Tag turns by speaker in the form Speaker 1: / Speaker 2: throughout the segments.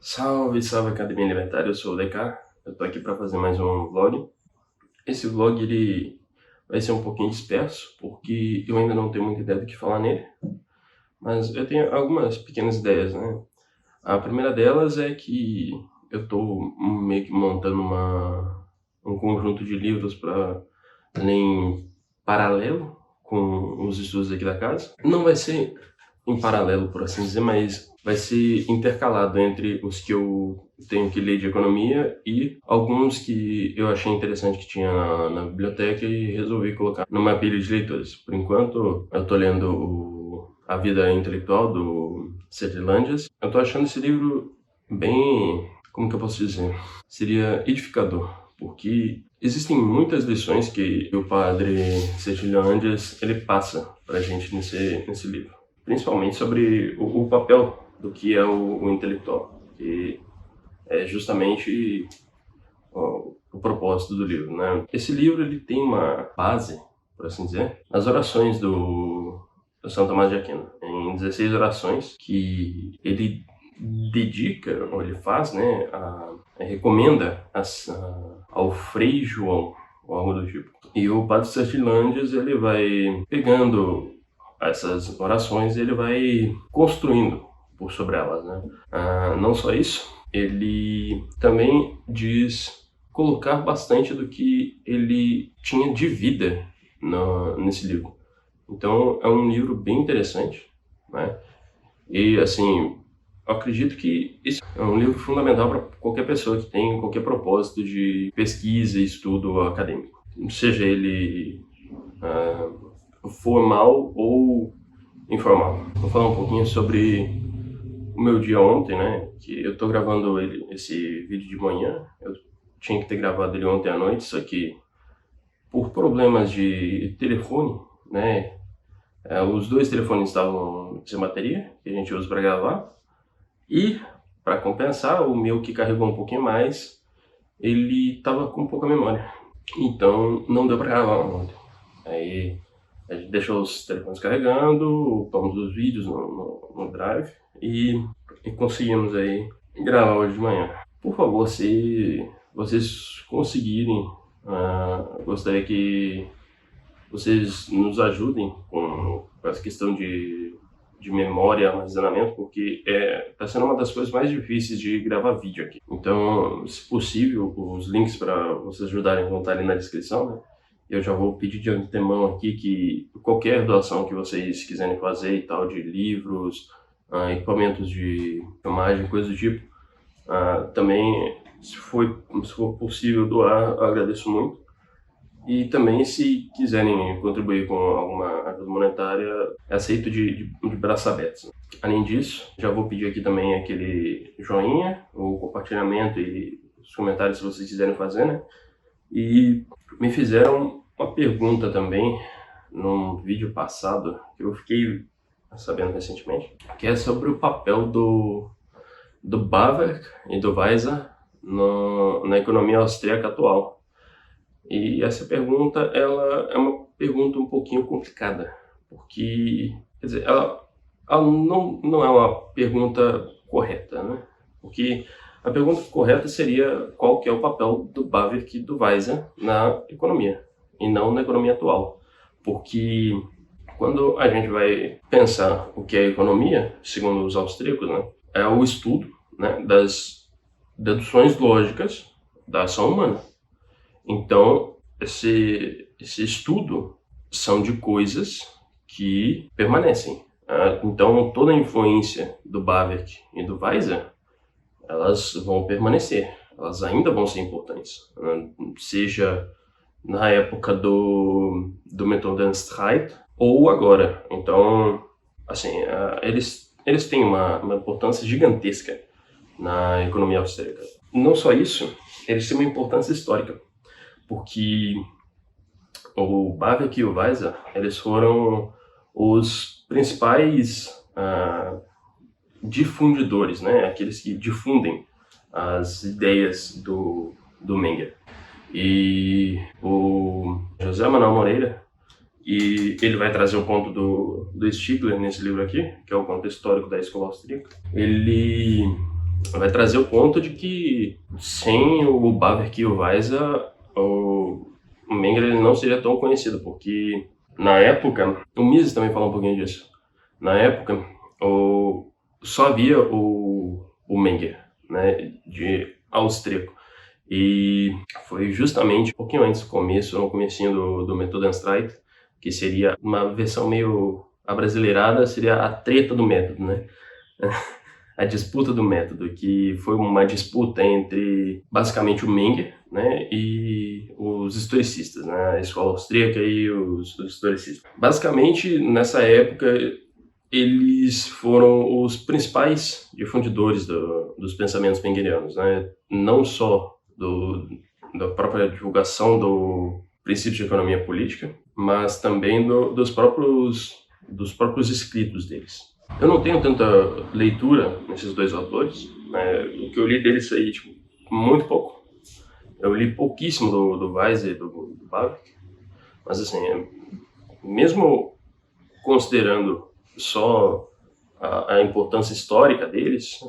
Speaker 1: Salve, salve Academia Libertária, eu sou o DK, eu tô aqui para fazer mais um vlog. Esse vlog ele vai ser um pouquinho disperso, porque eu ainda não tenho muita ideia do que falar nele, mas eu tenho algumas pequenas ideias, né? A primeira delas é que eu tô meio que montando um conjunto de livros para ler em paralelo com os estudos aqui da casa. Não vai ser em paralelo, por assim dizer, mas vai ser intercalado entre os que eu tenho que ler de economia e alguns que eu achei interessante que tinha na biblioteca e resolvi colocar numa pilha de leitores. Por enquanto, eu tô lendo A Vida Intelectual, do C.T. Langes. Eu tô achando esse livro bem, como que eu posso dizer? Seria edificador, porque existem muitas lições que o padre C.T. Langes ele passa pra gente nesse livro. Principalmente sobre o papel do que é o intelectual, que é justamente o propósito do livro, né? Esse livro ele tem uma base, por assim dizer, nas orações do São Tomás de Aquino, em 16 orações que ele dedica, ou ele faz, né, recomenda ao Frei João, ou algo do tipo. E o Padre C.T. Langes ele vai pegando essas orações, ele vai construindo por sobre elas, né? Não só isso, ele também diz colocar bastante do que ele tinha de vida nesse livro. Então é um livro bem interessante, né? E assim, eu acredito que esse é um livro fundamental para qualquer pessoa que tem qualquer propósito de pesquisa e estudo acadêmico, seja ele formal ou informal. Vou falar um pouquinho sobre o meu dia ontem, né? Que eu tô gravando esse vídeo de manhã. Eu tinha que ter gravado ele ontem à noite, só que por problemas de telefone, né? Os dois telefones estavam sem bateria, que a gente usa para gravar. E, para compensar, o meu que carregou um pouquinho mais, ele tava com pouca memória. Então, não deu para gravar ontem. Aí, a gente deixou os telefones carregando, upamos os vídeos no Drive e conseguimos aí gravar hoje de manhã. Por favor, se vocês conseguirem, gostaria que vocês nos ajudem com essa questão de memória e armazenamento, porque está sendo uma das coisas mais difíceis de gravar vídeo aqui. Então, se possível, os links para vocês ajudarem vão estar ali na descrição, né? Eu já vou pedir de antemão aqui que qualquer doação que vocês quiserem fazer e tal, de livros, equipamentos de filmagem, coisa do tipo, também, se for possível doar, eu agradeço muito. E também, se quiserem contribuir com alguma ajuda monetária, aceito de braços abertos. Além disso, já vou pedir aqui também aquele joinha, o compartilhamento e os comentários se vocês quiserem fazer, né? E me fizeram uma pergunta também num vídeo passado, que eu fiquei sabendo recentemente, que é sobre o papel do Bawerk e do Weiser na economia austríaca atual. E essa pergunta, ela é uma pergunta um pouquinho complicada, porque, quer dizer, ela não é uma pergunta correta, né? Porque a pergunta correta seria qual que é o papel do Bawerk e do Weiser na economia, e não na economia atual. Porque quando a gente vai pensar o que é economia, segundo os austríacos, né, é o estudo, né, das deduções lógicas da ação humana. Então, esse estudo são de coisas que permanecem. Então, toda a influência do Bawerk e do Weiser, elas vão permanecer, elas ainda vão ser importantes, seja na época do Methodenstreit ou agora. Então, assim, eles têm uma importância gigantesca na economia austríaca. Não só isso, eles têm uma importância histórica, porque o Bawerk e o Weiser, eles foram os principais difundidores, né? Aqueles que difundem as ideias do Menger. E o José Manuel Moreira, e ele vai trazer o ponto do Stigler nesse livro aqui, que é o ponto histórico da escola austríaca. Ele vai trazer o ponto de que sem o Bawerk e o Weiser, o Menger ele não seria tão conhecido, porque na época, o Mises também fala um pouquinho disso, na época só havia o Menger, né, de austríaco, e foi justamente um pouquinho antes do começo, no comecinho do Methodenstreit, que seria uma versão meio abrasileirada, seria a treta do método, né? A disputa do método, que foi uma disputa entre basicamente o Menger, né, e os historicistas, né, a escola austríaca e os historicistas. Basicamente, nessa época, eles foram os principais difundidores dos pensamentos mengerianos, né, não só da própria divulgação do princípio de economia política, mas também dos próprios escritos deles. Eu não tenho tanta leitura nesses dois autores, né? O que eu li deles aí, tipo, muito pouco. Eu li pouquíssimo do Weiser e do Bawerk, mas assim, mesmo considerando só a importância histórica deles,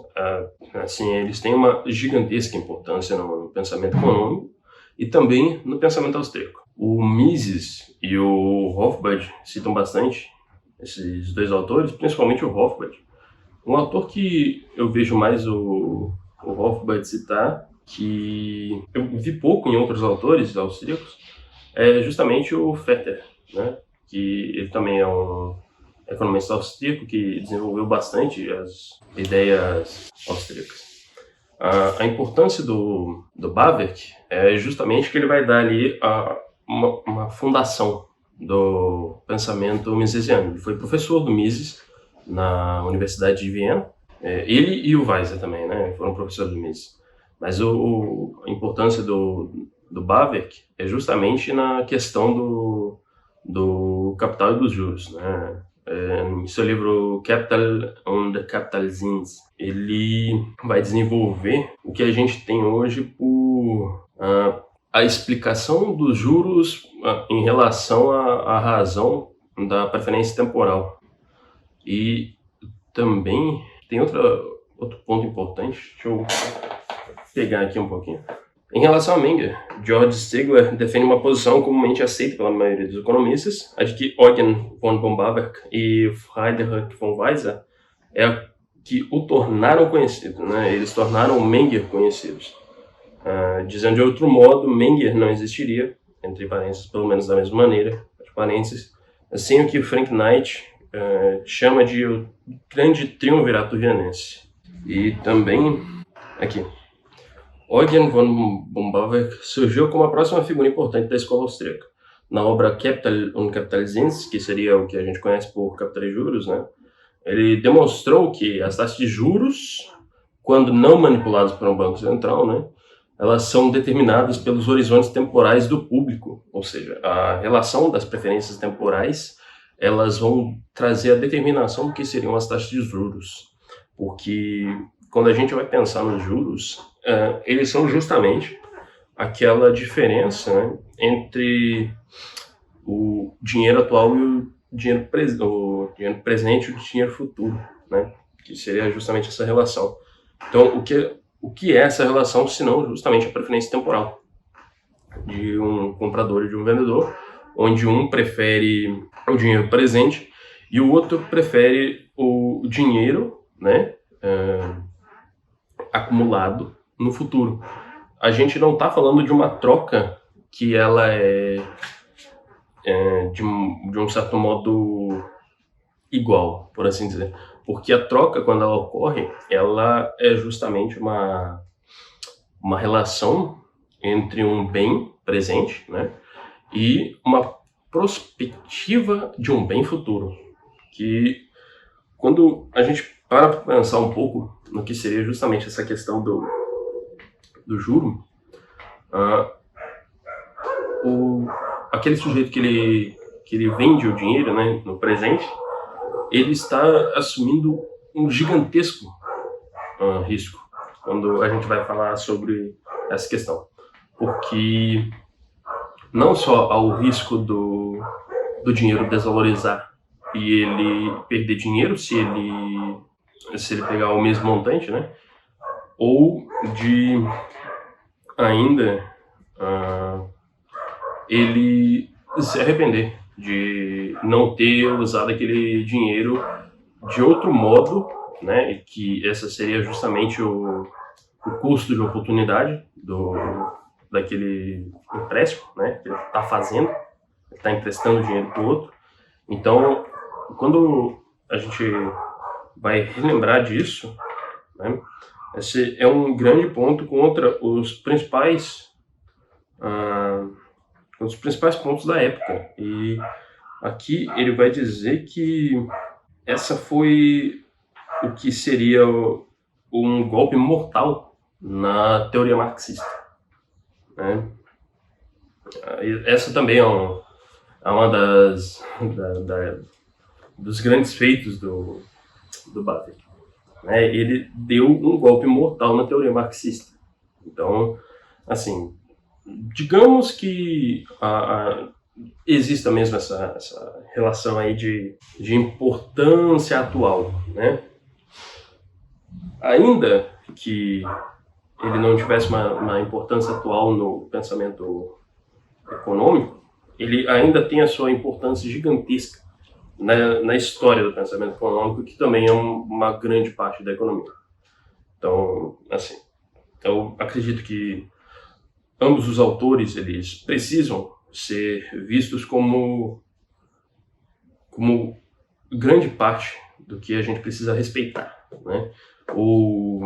Speaker 1: assim, eles têm uma gigantesca importância no pensamento econômico e também no pensamento austríaco. O Mises e o Hofbauer citam bastante esses dois autores, principalmente o Hofbauer. Um autor que eu vejo mais o Hofbauer citar, que eu vi pouco em outros autores austríacos, é justamente o Fetter, né? Que ele também é um economista austríaco que desenvolveu bastante as ideias austríacas. A importância do Bawerk é justamente que ele vai dar ali uma fundação do pensamento misesiano. Ele foi professor do Mises na Universidade de Viena. Ele e o Weiser também, né? Foram professores do Mises. Mas a importância do Bawerk é justamente na questão do capital e dos juros, né? Em seu livro Capital und Kapitalzins, ele vai desenvolver o que a gente tem hoje por a explicação dos juros em relação à razão da preferência temporal. E também tem outro ponto importante, deixa eu pegar aqui um pouquinho. Em relação a Menger, George Stigler defende uma posição comumente aceita pela maioria dos economistas, a de que Eugen von Bawerk e Friedrich von Weiser é a que o tornaram conhecido, né? Eles tornaram Menger conhecidos. Dizendo de outro modo, Menger não existiria, entre parênteses, pelo menos da mesma maneira, entre parênteses, sem o que Frank Knight chama de o grande triunvirato vianense. E também, aqui, Eugen von Bawerk surgiu como a próxima figura importante da escola austríaca. Na obra Capital und Kapitalzins, que seria o que a gente conhece por Capital e Juros, né, ele demonstrou que as taxas de juros, quando não manipuladas por um banco central, né, elas são determinadas pelos horizontes temporais do público, ou seja, a relação das preferências temporais, elas vão trazer a determinação do que seriam as taxas de juros, porque quando a gente vai pensar nos juros, eles são justamente aquela diferença, né, entre o dinheiro atual e o dinheiro presente e o dinheiro futuro, né, que seria justamente essa relação. Então, o que é essa relação, senão justamente a preferência temporal de um comprador e de um vendedor, onde um prefere o dinheiro presente e o outro prefere o dinheiro, né, acumulado no futuro. A gente não está falando de uma troca que ela é de um certo modo igual, por assim dizer. Porque a troca, quando ela ocorre, ela é justamente uma relação entre um bem presente, né, e uma prospectiva de um bem futuro. Que quando a gente para pensar um pouco no que seria justamente essa questão do juro, aquele sujeito que ele vende o dinheiro, né, no presente, ele está assumindo um gigantesco risco quando a gente vai falar sobre essa questão. Porque não só há o risco do dinheiro desvalorizar e ele perder dinheiro se ele pegar o mesmo montante, né? ou de ainda ele se arrepender de não ter usado aquele dinheiro de outro modo, né? E que essa seria justamente o custo de oportunidade daquele empréstimo, né? Que ele está fazendo, ele está emprestando dinheiro para o outro. Então, quando a gente vai relembrar disso, né? Esse é um grande ponto contra os principais pontos da época. E aqui ele vai dizer que essa foi o que seria um golpe mortal na teoria marxista, né? Essa também é uma dos grandes feitos do Babbage, né? Ele deu um golpe mortal na teoria marxista. Então, assim, digamos que exista mesmo essa relação aí de importância atual, né? Ainda que ele não tivesse uma importância atual no pensamento econômico, ele ainda tem a sua importância gigantesca na história do pensamento econômico, que também é uma grande parte da economia. Então, assim, eu acredito que ambos os autores, eles precisam ser vistos como grande parte do que a gente precisa respeitar, né? O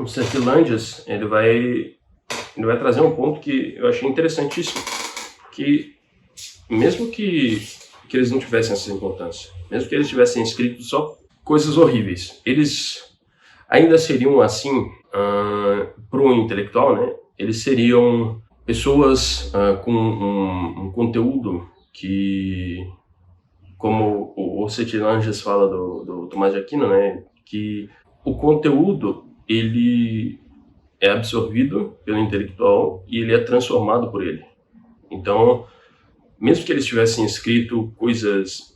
Speaker 1: Cerquilândias, ele vai trazer um ponto que eu achei interessantíssimo, que mesmo que eles não tivessem essa importância, mesmo que eles tivessem escrito só coisas horríveis, eles ainda seriam assim, para um intelectual, né? Eles seriam pessoas com um conteúdo que, como o Cerquilândias fala do Tomás de Aquino, né? Que o conteúdo, ele é absorvido pelo intelectual e ele é transformado por ele. Então, mesmo que eles tivessem escrito coisas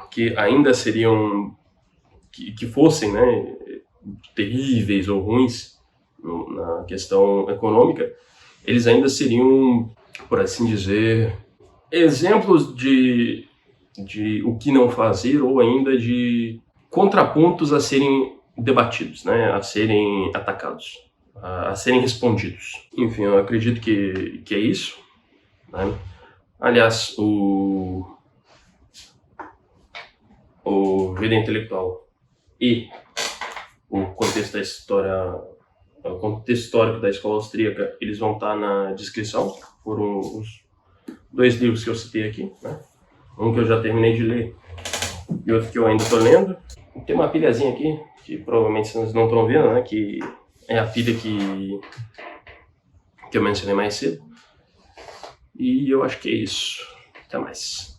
Speaker 1: que ainda seriam, que fossem, né, terríveis ou ruins na questão econômica, eles ainda seriam, por assim dizer, exemplos de o que não fazer, ou ainda de contrapontos a serem debatidos, né, a serem atacados, a serem respondidos. Enfim, eu acredito que é isso, né? Aliás, o Vida Intelectual e o contexto da história, o contexto histórico da escola austríaca, eles vão estar na descrição. Foram os 2 livros que eu citei aqui, né? Um que eu já terminei de ler e outro que eu ainda estou lendo. Tem uma pilhazinha aqui, que provavelmente vocês não estão vendo, né? Que é a pilha que eu mencionei mais cedo. E eu acho que é isso. Até mais.